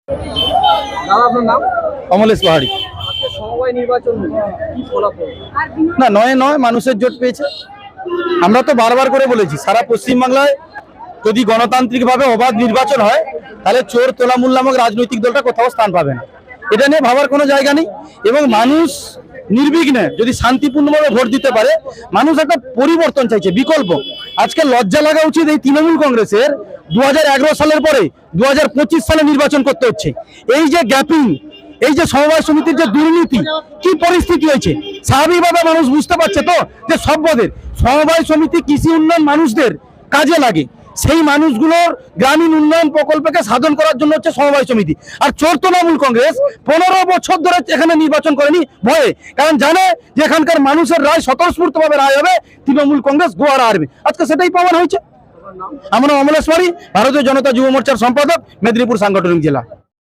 দাদা আপনার নাম? অমলেশ পাহাড়ি। আজকে সমবায় নির্বাচন কি ফলাফল? না, নয় নয় মানুষের জোট পেয়েছে। আমরা তো বারবার করে বলেছি, সারা পশ্চিমবাংলায় যদি গণতান্ত্রিকভাবে অবাধ নির্বাচন হয় তাহলে চোর তোলামূল নামক রাজনৈতিক দলটা কোথাও স্থান পাবে না। এটা নিয়ে ভাবার কোনো জায়গা নেই। এবং মানুষ নির্বিঘ্নে যদি শান্তিপূর্ণভাবে ভোট দিতে পারে, মানুষ একটা পরিবর্তন চাইছে, বিকল্প। আজকে লজ্জা লাগা উচিত এই তৃণমূল কংগ্রেসের 2011 সালের পরে 2025 সালে নির্বাচন করতে হচ্ছে। এই যে গ্যাপিং, এই যে সমবায় সমিতির যে দুর্নীতি, কি পরিস্থিতি হয়েছে স্বাভাবিকভাবে মানুষ বুঝতে পারছে তো যে সভ্যদের সমবায় সমিতি কৃষি উন্নয়ন মানুষদের কাজে লাগে, সেই মানুষগুলোর গ্রামীণ উন্নয়ন প্রকল্পকে সাধন করার জন্য হচ্ছে সমবায় সমিতি। আর চোর তৃণমূল কংগ্রেস 15 বছর ধরে এখানে নির্বাচন করেনি ভয়ে, কারণ জানে যে এখানকার মানুষের রায় স্বতঃস্ফূর্তভাবে রায় হবে, তৃণমূল কংগ্রেস গোয়ারা হারবে। আজকে সেটাই প্রমাণ হয়েছে। আমার নাম অমলেশ পাহাড়ি, ভারতীয় জনতা যুব মোর্চার সম্পাদক, মেদিনীপুর সাংগঠনিক জেলা।